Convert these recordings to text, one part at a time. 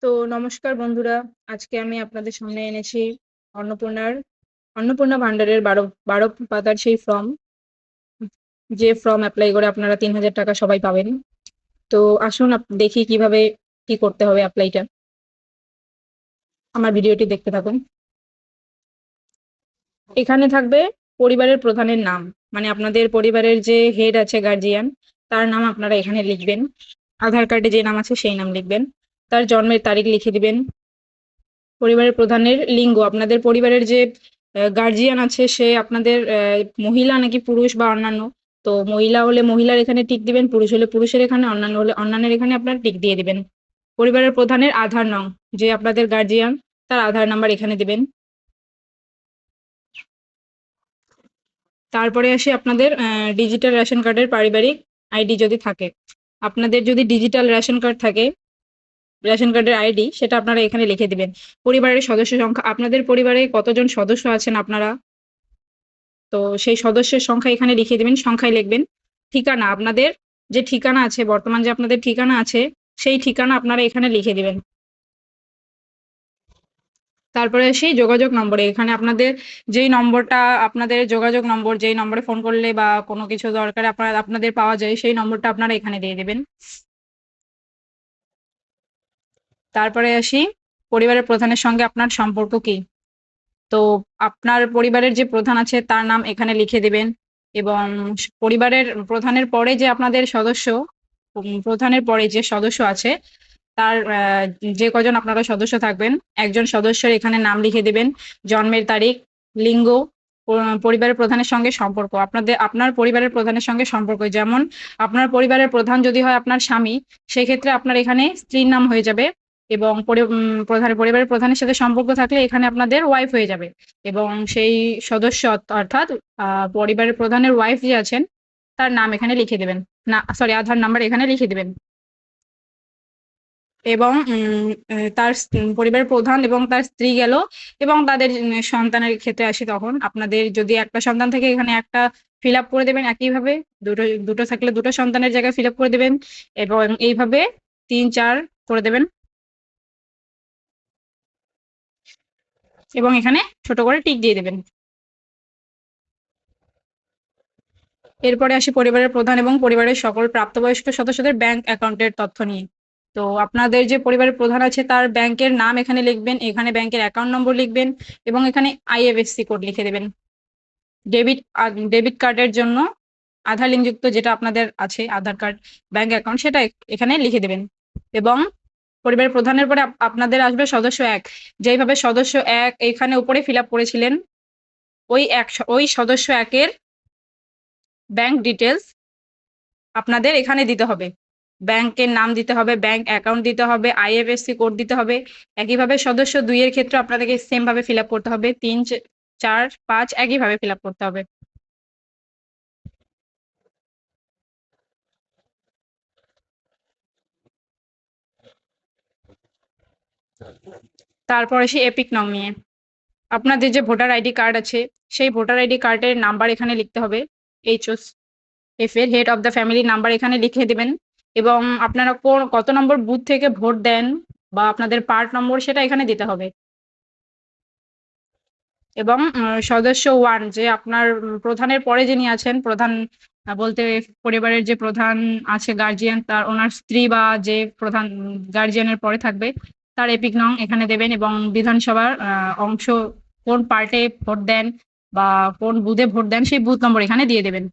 তো নমস্কার বন্ধুরা, আজকে আমি আপনাদের সামনে এনেছি অন্নপূর্ণা ভান্ডারের ১২ পাতার সেই ফর্ম, যে ফর্ম অ্যাপ্লাই করে আপনারা ৩,০০০ টাকা সবাই পাবেন। তো আসুন দেখি কিভাবে কি করতে হবে অ্যাপ্লাইটা। আমার ভিডিওটি দেখতে থাকুন। এখানে থাকবে পরিবারের প্রধানের নাম, মানে আপনাদের পরিবারের যে হেড আছে, গার্জিয়ান, তার নাম আপনারা এখানে লিখবেন। আধার কার্ডে যে নাম আছে সেই নাম লিখবেন। তার জন্মের তারিখ লিখে দিবেন। পরিবারের প্রধানের লিঙ্গ, আপনাদের পরিবারের যে গার্জিয়ান আছে সে আপনাদের মহিলা নাকি পুরুষ বা অন্যান্য। তো মহিলা হলে মহিলার এখানে টিক দিবেন, পুরুষ হলে পুরুষের এখানে, অন্যান্য হলে অন্যান্যের এখানে আপনারা টিক দিয়ে দিবেন। পরিবারের প্রধানের আধার নং, যে আপনাদের গার্জিয়ান তার আধার নাম্বার এখানে দিবেন। তারপরে আসি আপনাদের ডিজিটাল রেশন কার্ডের পারিবারিক আইডি যদি থাকে। আপনাদের যদি ডিজিটাল রেশন কার্ড থাকে, রেশন কার্ডের আইডি সেটা আপনারা এখানে লিখে দিবেন। পরিবারের সদস্য সংখ্যা, আপনাদের পরিবারে কতজন সদস্য আছেন আপনারা, তো সেই সদস্যের সংখ্যা এখানে লিখে দিবেন, সংখ্যায় লিখবেন। ঠিকানা, আপনাদের যে ঠিকানা আছে, বর্তমান যে আপনাদের ঠিকানা আছে সেই ঠিকানা আপনারা এখানে লিখে দিবেন। তারপরে সেই যোগাযোগ নম্বরে, এখানে আপনাদের যেই নম্বরটা, আপনাদের যোগাযোগ নম্বর, যেই নম্বরে ফোন করলে বা কোনো কিছু দরকারে আপনাদের পাওয়া যায়, সেই নম্বরটা আপনারা এখানে দিয়ে দিবেন। তারপরে আসি পরিবারের প্রধানের সঙ্গে আপনার সম্পর্ক কি। তো আপনার পরিবারের যে প্রধান আছে তার নাম এখানে লিখে দিবেন, এবং পরিবারের প্রধানের পরে যে আপনাদের সদস্য, প্রধানের পরে যে সদস্য আছে তার যে কজন আপনারা সদস্য থাকবেন, একজন সদস্যের এখানে নাম লিখে দিবেন, জন্মের তারিখ, লিঙ্গ, পরিবারের প্রধানের সঙ্গে সম্পর্ক, আপনার পরিবারের প্রধানের সঙ্গে সম্পর্ক, যেমন আপনার পরিবারের প্রধান যদি হয় আপনার স্বামী, সেক্ষেত্রে আপনার এখানে স্ত্রীর নাম হয়ে যাবে, এবং পরিবারের প্রধানের সাথে সম্পর্ক থাকলে এখানে আপনাদের ওয়াইফ হয়ে যাবে, এবং সেই সদস্য অর্থাৎ পরিবারের প্রধানের ওয়াইফ যে আছেন তার নাম এখানে লিখে দেবেন, না সরি, আধার নাম্বার এখানে লিখে দিবেন। এবং তার পরিবারের প্রধান এবং তার স্ত্রী গেল, এবং তাদের সন্তানের ক্ষেত্রে আসি, তখন আপনাদের যদি একটা সন্তান থেকে এখানে একটা ফিল আপ করে দেবেন একইভাবে, দুটো দুটো থাকলে দুটো সন্তানের জায়গায় ফিল আপ করে দেবেন, এবং এইভাবে ৩ ৪ করে দেবেন, এবং এখানে ছোট করে টিক দিয়ে দেবেন। এরপরে আসি পরিবারের প্রধান এবং পরিবারের সকল প্রাপ্তবয়স্ক সদস্যদের ব্যাংক অ্যাকাউন্টের তথ্য নিয়ে। তো আপনাদের যে পরিবারের প্রধান আছে তার ব্যাংকের নাম এখানে লিখবেন, এখানে ব্যাংকের অ্যাকাউন্ট নম্বর লিখবেন, এবং এখানে আইএফএসসি কোড লিখে দেবেন। ডেবিট কার্ডের জন্য আধার লিঙ্কযুক্ত যেটা আপনাদের আছে, আধার কার্ড, ব্যাংক অ্যাকাউন্ট, সেটা এখানে লিখে দেবেন। এবং পরিবারের প্রধানের পরে আপনাদের আসবে সদস্য এক, যেইভাবে সদস্য এক এখানে উপরে ফিল আপ করেছিলেন, ওই সদস্য একের ব্যাংক ডিটেলস আপনাদের এখানে দিতে হবে, ব্যাংকের নাম দিতে হবে, ব্যাংক অ্যাকাউন্ট দিতে হবে, আইএফএসসি কোড দিতে হবে। একইভাবে সদস্য ২ এর ক্ষেত্রে আপনাদেরকে সেম ভাবে ফিল আপ করতে হবে, ৩ ৪ ৫ একইভাবে ফিল আপ করতে হবে। তারপর আসি এপিক নং নিয়ে। আপনাদের যে ভোটার আইডি কার্ড আছে সেই ভোটার আইডি কার্ডের নাম্বার এখানে লিখতে হবে, এইচওএফ এর head of the family number এখানে লিখে দেবেন, এবং আপনারা কত নম্বর বুথ থেকে ভোট দেন বা আপনাদের পার্ট নম্বর সেটা এখানে দিতে হবে। এবং সদস্য ওয়ান, যে আপনার প্রধানের পরে যিনি আছেন, প্রধান বলতে পরিবারের যে প্রধান আছে গার্জিয়ান, তার ওনার স্ত্রী বা যে প্রধান গার্জিয়ানের পরে থাকবে তার এপিক নং এখানে দেবেন, এবং বিধানসভার অংশ কোন পার্টে ভোট দেন বা কোন বুথে ভোট দেন সেই বুথ নম্বর এখানে দিয়ে দেবেন।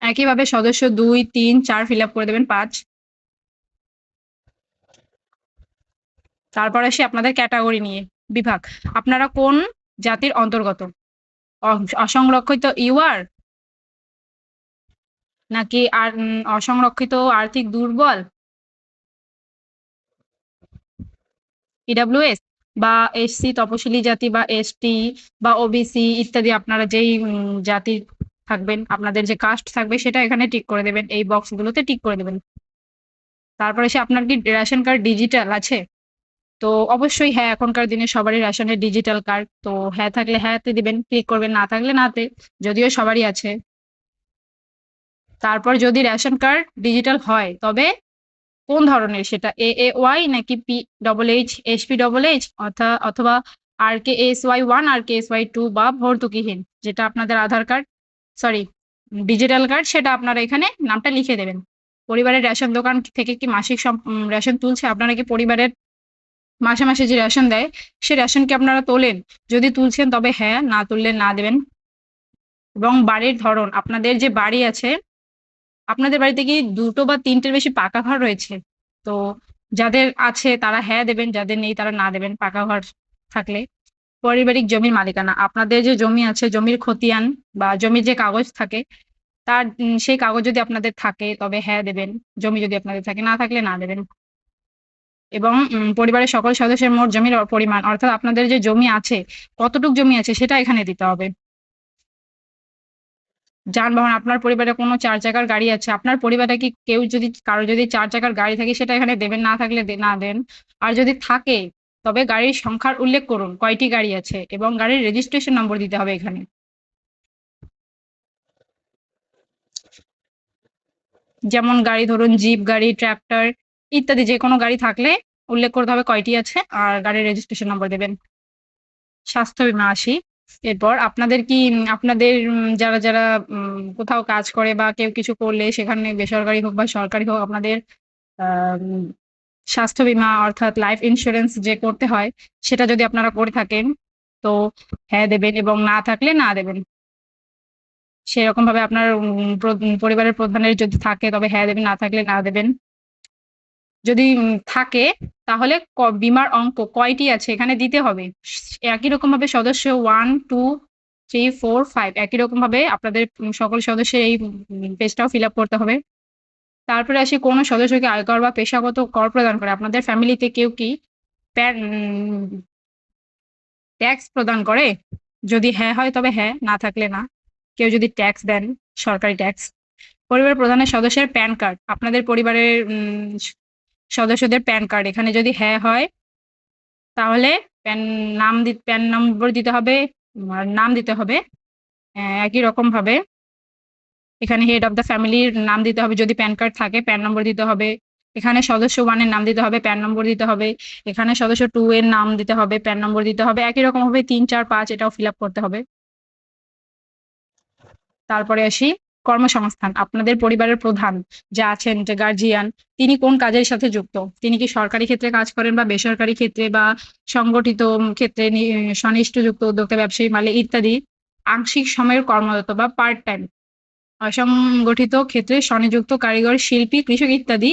একইভাবে সদস্য ২ ৩ ৪ ফিল আপ করে দেবেন, ৫। তারপর আসি আপনাদের ক্যাটাগরি নিয়ে, বিভাগ, আপনারা কোন জাতির অন্তর্গত, অসংরক্ষিত ইউআর, নাকি আর অসংরক্ষিত আর্থিক দুর্বল, ইডাব্লিউএস, বা এসসি তপশিলি জাতি, বা এসটি, বা ওবিসি ইত্যাদি, আপনারা যেই জাতি থাকবেন, আপনাদের যে কাস্ট থাকবে সেটা এখানে টিক করে দেবেন, এই বক্সগুলোতে টিক করে দেবেন। তারপরে এসে আপনার কি রেশন কার্ড ডিজিটাল আছে, তো অবশ্যই হ্যাঁ, এখনকার দিনে সবারই রেশনের ডিজিটাল কার্ড, তো হ্যাঁ থাকলে হ্যাঁতে দিবেন, ক্লিক করবেন, না থাকলে নাতে, যদিও সবারই আছে। তারপর যদি রেশন কার্ড ডিজিটাল হয় তবে কোন ধরনের, সেটা AAY নাকি PHH, SP, অথবা RKSY1, RKSY2 বা ভর্তুকিহীন, যেটা আপনাদের আধার কার্ড, সরি, ডিজিটাল কার্ড, সেটা আপনারা এখানে নামটা লিখে দেবেন। পরিবারের রেশন দোকান থেকে কি মাসিক রেশন তুলছে? আপনারা কি পরিবারের মাসে মাসে যে রেশন দেয় সে রেশন কি আপনারা তোলেন? যদি তুলছেন তবে হ্যাঁ, না তুললে না দেবেন। এবং বাড়ির ধরন, আপনাদের যে বাড়ি আছে, আপনাদের বাড়িতে কি 2টো বা 3টের বেশি পাকা ঘর রয়েছে? তো যাদের আছে তারা হ্যাঁ দেবেন, যাদের নেই তারা না দেবেন পাকা ঘর থাকলে। পারিবারিক জমির মালিকানা, আপনাদের যে জমি আছে, জমির খতিয়ান বা জমির যে কাগজ থাকে, তার সেই কাগজ যদি আপনাদের থাকে তবে হ্যাঁ দেবেন, জমি যদি আপনাদের থাকে, না থাকলে না দেবেন। এবং পরিবারের সকল সদস্যের মোট জমির পরিমাণ, অর্থাৎ আপনাদের যে জমি আছে, কতটুক জমি আছে সেটা এখানে দিতে হবে। যানবাহন, আপনার পরিবারে কোনো 4 চাকার গাড়ি আছে, আপনার পরিবারে কি কেউ যদি কারো যদি 4 চাকার গাড়ি থাকে সেটা এখানে দেবেন, না থাকলে না দেন। আর যদি থাকে তবে গাড়ির সংখ্যার উল্লেখ করুন, কয়টি গাড়ি আছে, এবং গাড়ির রেজিস্ট্রেশন নম্বর দিতে হবে এখানে। যেমন গাড়ি ধরুন জিপ গাড়ি, ট্রাক্টর ইত্যাদি যে কোনো গাড়ি থাকলে উল্লেখ করতে হবে কয়টি আছে, আর গাড়ির রেজিস্ট্রেশন নম্বর দেবেন। স্বাস্থ্য বীমা আসি। এরপর আপনাদের কি আপনাদের যারা যারা কোথাও কাজ করে বা কেউ কিছু করলে, সেখানে বেসরকারি হোক বা সরকারি হোক, আপনাদের উম, স্বাস্থ্য বীমা অর্থাৎ লাইফ ইন্স্যুরেন্স যে করতে হয়, সেটা যদি আপনারা করে থাকেন তো হ্যাঁ দেবেন, এবং না থাকলে না দেবেন। সেরকম ভাবে আপনার পরিবারের প্রধানের যদি থাকে তবে হ্যাঁ দেবেন, না থাকলে না দেবেন। যদি থাকে তাহলে বীমার অঙ্ক কয়টি আছে এখানে দিতে হবে। একই রকম ভাবে সদস্য 1 2 3 4 5 একই রকম ভাবে আপনাদের সকল সদস্যের এই পেজটাও ফিল আপ করতে হবে। তারপরে আসি, কোন সদস্যকে আয়কর বা পেশাগত কর প্রদান করে, আপনাদের ফ্যামিলিতে কেউ কি ট্যাক্স প্রদান করে? যদি হ্যাঁ হয় তবে হ্যাঁ, না থাকলে না। কেউ যদি ট্যাক্স দেন, সরকারি ট্যাক্স। পরিবার প্রধানের সদস্যের প্যান কার্ড, আপনাদের পরিবারের সদস্যদের প্যান কার্ড, এখানে যদি হ্যাঁ হয় তাহলে প্যান নম্বর দিতে হবে, আর নাম দিতে হবে। একই রকম ভাবে এখানে হেড অফ দ্য ফ্যামিলির নাম দিতে হবে, যদি প্যান কার্ড থাকে প্যান নম্বর দিতে হবে। এখানে সদস্য 1 এর নাম দিতে হবে, প্যান নম্বর দিতে হবে। এখানে সদস্য 2 এর নাম দিতে হবে, প্যান নম্বর দিতে হবে। একই রকম ভাবে 3 4 5 এটাও ফিল আপ করতে হবে। তারপরে আসি কর্মসংস্থান, আপনাদের পরিবারের প্রধান যে আছেন, যে গার্জিয়ান, তিনি কোন কাজের সাথে যুক্ত? তিনি কি সরকারি ক্ষেত্রে কাজ করেন বা বেসরকারি ক্ষেত্রে বা সংগঠিত ক্ষেত্রে, স্বনিষ্ঠযুক্ত উদ্যোক্তা, ব্যবসায়ী, মালিক ইত্যাদি, আংশিক সময়ের কর্মরত বা পার্ট টাইম, অসংগঠিত ক্ষেত্রে স্বনিযুক্ত, কারিগর, শিল্পী, কৃষক ইত্যাদি,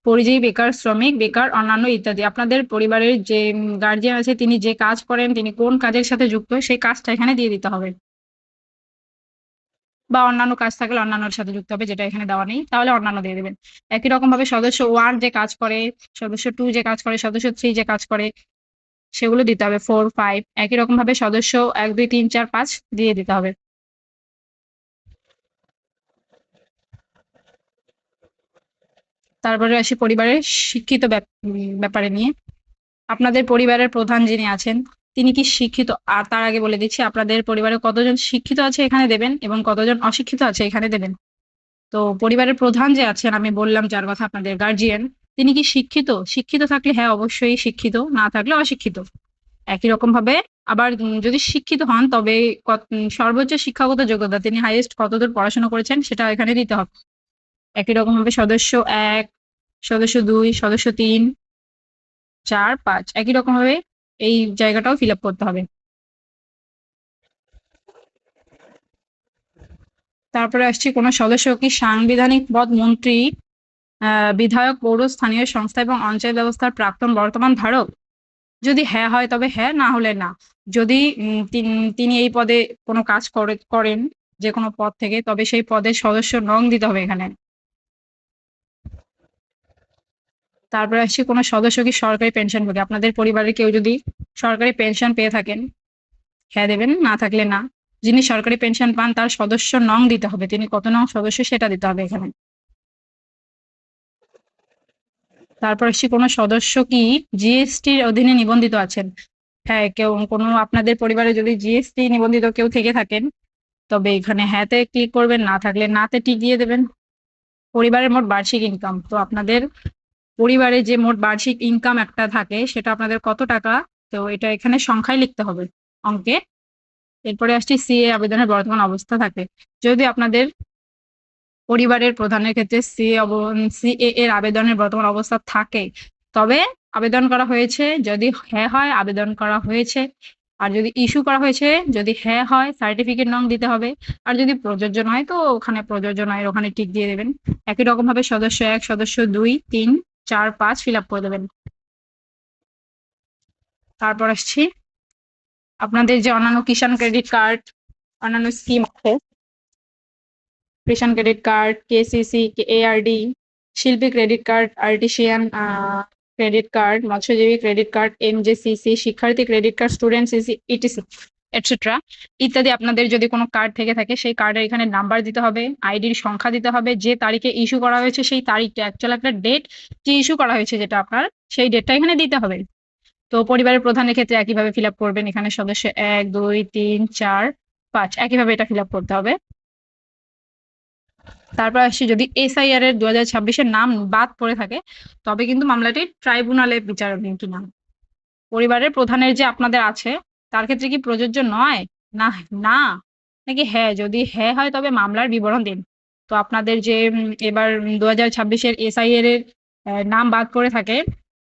পরিযায়ী, বেকার, শ্রমিক, বেকার, অন্যান্য ইত্যাদি। আপনাদের পরিবারের যে গার্জিয়ান আছে তিনি যে কাজ করেন, তিনি কোন কাজের সাথে যুক্ত, সেই কাজটা এখানে দিয়ে দিতে হবে। বা অন্যান্য কাজ থাকলে অন্যান্যর সাথে যুক্ত হবে, যেটা এখানে দেওয়া নেই তাহলে অন্যান্য দিয়ে দেবেন। একই রকম ভাবে সদস্য 1 যে কাজ করে, সদস্য 2 যে কাজ করে, সদস্য 3 যে কাজ করে, সেগুলো দিতে হবে 4 5। একই রকম ভাবে সদস্য 1 2 3 4 5 দিয়ে দিতে হবে। তারপরে আসি পরিবারের শিক্ষিত ব্যাপারে নিয়ে। আপনাদের পরিবারের প্রধান যিনি আছেন তিনি কি শিক্ষিত? আর তার আগে বলে দিচ্ছি, আপনাদের পরিবারে কতজন শিক্ষিত আছে এখানে দেবেন, এবং কতজন অশিক্ষিত আছে এখানে দেবেন। তো পরিবারের প্রধান যে আছেন, আমি বললাম যার কথা, আপনাদের গার্জিয়ান, তিনি কি শিক্ষিত? শিক্ষিত থাকলে হ্যাঁ অবশ্যই শিক্ষিত, না থাকলে অশিক্ষিত। একই রকম ভাবে আবার যদি শিক্ষিত হন তবে সর্বোচ্চ শিক্ষাগত যোগ্যতা, তিনি হাইয়েস্ট কতদূর পড়াশোনা করেছেন সেটা এখানে দিতে হবে। একই রকম ভাবে সদস্য 1, সদস্য 2, সদস্য 3 4 5 একই রকম ভাবে এই জায়গাটাও ফিল আপ করতে হবে। তারপরে আসছি, কোন সদস্য কি সাংবিধানিক পদ, মন্ত্রী, বিধায়ক, পৌর স্থানীয় সংস্থা এবং অঞ্চল ব্যবস্থার প্রাক্তন বর্তমান ধারক? যদি হ্যাঁ হয় তবে হ্যাঁ, না হলে না। যদি তিনি এই পদে কোনো কাজ করেন যে কোনো পদ থেকে, তবে সেই পদের সদস্য নং দিতে হবে এখানে। তারপরে আসছি, কোনো সদস্য কি সরকারি পেনশন ভোগী? আপনাদের পরিবারের কেউ যদি সরকারি পেনশন পেয়ে থাকেন হ্যাঁ দেবেন, না থাকলে না। যিনি সরকারি পেনশন পান তার সদস্য নং দিতে হবে, তিনি কত নং সদস্য সেটা দিতে হবে এখানে। তারপর আসছি, কোনো সদস্য কি জিএসটির অধীনে নিবন্ধিত আছেন? হ্যাঁ, কেউ কোনো আপনাদের পরিবারে যদি জিএসটি নিবন্ধিত কেউ থেকে থাকেন তবে এখানে হ্যাঁতে ক্লিক করবেন, না থাকলে নাতে টিক দিয়ে দেবেন। পরিবারের মোট বার্ষিক ইনকাম, তো আপনাদের পরিবারে যে মোট বার্ষিক ইনকাম একটা থাকে সেটা আপনাদের কত টাকা, তো এটা এখানে সংখ্যায় লিখতে হবে অঙ্কে। এরপরে আসছি সিএ আবেদনের বর্তমান অবস্থা থাকে। যদি আপনাদের পরিবারের প্রধানের ক্ষেত্রে সিএ এর আবেদনের বর্তমান অবস্থা থাকে, তবে আবেদন করা হয়েছে, যদি হ্যাঁ হয় আবেদন করা হয়েছে, আর যদি ইস্যু করা হয়েছে, যদি হ্যাঁ হয় সার্টিফিকেট নং দিতে হবে, আর যদি প্রযোজ্য নয় তো ওখানে প্রযোজ্য নয় ওখানে টিক দিয়ে দেবেন। একই রকম ভাবে সদস্য 1, সদস্য 2, 3, 4, 5 ফিল আপ করে দেবেন। তারপর আসছি আপনাদের যে অন্যান্য কিষাণ ক্রেডিট কার্ড, অন্যান্য স্কিম আছে, কিষাণ ক্রেডিট কার্ড, কেসিসি, এআরডি, শিল্পী credit card, artisan credit card, মৎস্যজীবী ক্রেডিট কার্ড, এমজেসিসি, শিক্ষার্থী credit card, student CC, etc etcetera ইত্যাদি আপনাদের যদি কোনো কার্ড থেকে থাকে সেই কার্ডের এখানে নাম্বার দিতে হবে, আইডির সংখ্যা দিতে হবে, যে তারিখে ইস্যু করা হয়েছে সেই তারিখটা, অ্যাকচুয়াল একটা ডেট যে ইস্যু করা হয়েছে যেটা আপনার, সেই ডেটটা এখানে দিতে হবে। তো পরিবারের প্রধানের ক্ষেত্রে একইভাবে ফিল আপ করবেন। এখানে সদস্য 1, 2, 3, 4, 5 একইভাবে এটা ফিল আপ করতে হবে। তারপর আসছি যদি এসআইআর এর 2026-এর নাম বাদ পড়ে থাকে তবে কিন্তু মামলাটি ট্রাইব্যুনালে বিচারাধীন কিনা। পরিবারের প্রধানের যে আপনাদের আছে তার ক্ষেত্রে কি প্রযোজ্য নয়, না না নাকি হ্যাঁ? যদি হ্যাঁ হয় তবে মামলার বিবরণ দিন। তো আপনাদের যে এবার 2026-এর এসআইআর এর নাম বাদ পড়ে থাকে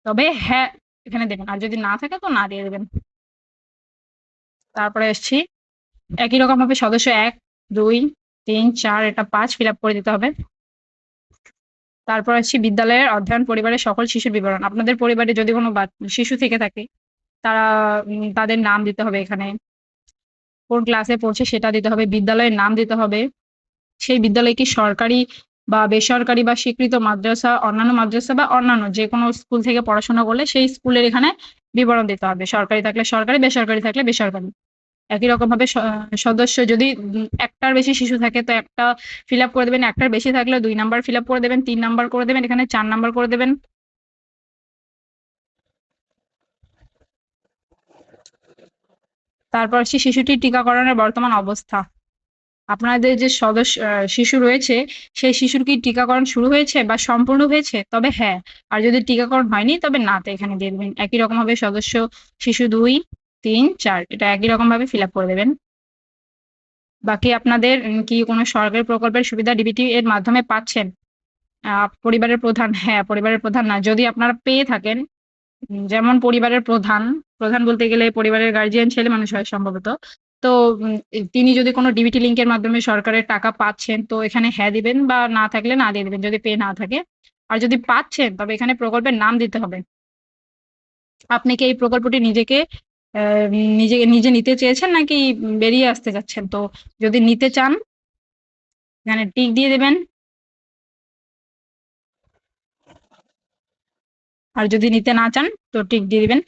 তবে হ্যাঁ এখানে দেবেন, আর যদি না থাকে তো না দিয়ে দেবেন। তারপরে আসছি একই রকম ভাবে সদস্য 1, 2, 3, 4 এটা 5 ফিল আপ করে দিতে হবে। তারপর আসছি বিদ্যালয়ের অধ্যয়ন পরিবারের সকল শিশুর বিবরণ। আপনাদের পরিবারে যদি কোনো শিশু থেকে থাকে তারা তাদের নাম দিতে হবে এখানে, কোন ক্লাসে পড়ছে সেটা দিতে হবে, বিদ্যালয়ের নাম দিতে হবে, সেই বিদ্যালয় কি সরকারি বা বেসরকারি বা স্বীকৃত মাদ্রাসা, অন্যান্য মাদ্রাসা বা অন্যান্য যে কোনো স্কুল থেকে পড়াশোনা করলে সেই স্কুলের এখানে বিবরণ দিতে হবে, সরকারি থাকলে সরকারি, বেসরকারি থাকলে বেসরকারি। একই রকম ভাবে সদস্য যদি একটার বেশি শিশু থাকে তো একটা ফিল আপ করে দেবেন, একটার বেশি থাকলে 2 নাম্বার ফিল আপ করে দেবেন, 3 নাম্বার করে দেবেন, এখানে 4 নাম্বার করে দেবেন। তারপর আসছি শিশুটির টিকাকরণের বর্তমান অবস্থা। আপনাদের যে সদস্য শিশু রয়েছে সেই শিশুর কি টিকাকরণ শুরু হয়েছে বা সম্পূর্ণ হয়েছে, তবে হ্যাঁ, আর যদি টিকাকরণ হয়নি তবে না তে এখানে দিয়ে দেবেন। একই রকম ভাবে সদস্য শিশু 2, 3, 4 এটা একই রকম ভাবে ফিল আপ করে দেবেন। বাকি আপনাদের কি কোনো সরকারি প্রকল্পের সুবিধা ডিবিটি এর মাধ্যমে পাচ্ছেন? পরিবারের প্রধান, হ্যাঁ পরিবারের প্রধান না, যদি আপনারা পেয়ে থাকেন, যেমন পরিবারের প্রধান, প্রধান বলতে গেলে পরিবারের গার্জিয়ান ছেলে মানুষ হয় সম্ভবত। তো তিনি যদি কোনো ডিবিটি লিঙ্কের মাধ্যমে সরকারের টাকা পাচ্ছেন তো এখানে হ্যাঁ দিবেন, বা না থাকলে না দিয়ে দিবেন যদি পেয়ে না থাকে। আর যদি পাচ্ছেন তবে এখানে প্রকল্পের নাম দিতে হবে। আপনি কি এই প্রকল্পটি নিজেকে নিজে নিতে চেয়েছেন নাকি বেরিয়ে আসতে চাচ্ছেন? তো যদি নিতে চান এখানে টিক দিয়ে দেবেন, আর যদি নিতে না চান তো টিক দিয়ে দিবেন।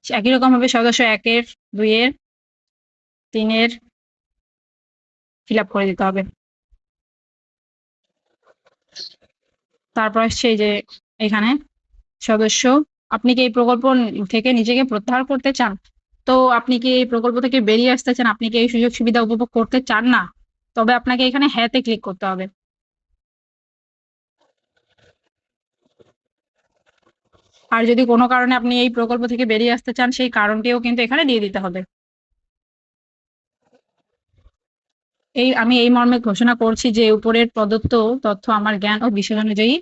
একই রকম ভাবে সদস্য 1-এর, 2-এর, 3-এর ফিল আপ করে দিতে হবে। তারপর আসছে এই যে এখানে সদস্য, আপনি কি এই প্রকল্প থেকে নিজেকে প্রত্যাহার করতে চান? তো আপনি কি এই প্রকল্প থেকে বেরিয়ে আসতে চান, আপনি কি এই সুযোগ সুবিধা উপভোগ করতে চান না, তবে আপনাকে এখানে হ্যাঁ তে ক্লিক করতে হবে। আর যদি কোনো কারণে আপনি এই প্রকল্প থেকে বেরিয়ে আসতে চান সেই কারণটিও কিন্তু এখানে দিয়ে দিতে হবে। আমি এই মর্মে ঘোষণা করছি যে উপরের প্রদত্ত তথ্য আমার জ্ঞান ও বিশেষ অনুযায়ী,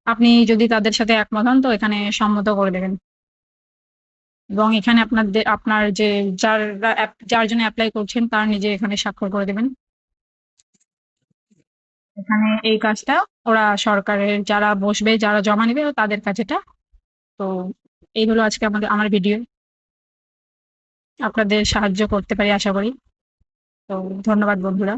আপনি যদি তাদের সাথে একমত হন তো এখানে সম্মত করে দেবেন। এবং এখানে আপনার যে যার জন্য অ্যাপ্লাই করছেন তার নিজে এখানে স্বাক্ষর করে দেবেন। এখানে এই কাজটা ওরা সরকারের যারা বসবে, যারা জমা নেবে তাদের কাছে এটা। তো এই হলো আজকে আমার ভিডিও। আপনাদের সাহায্য করতে পারি আশা করি। তো ধন্যবাদ বন্ধুরা।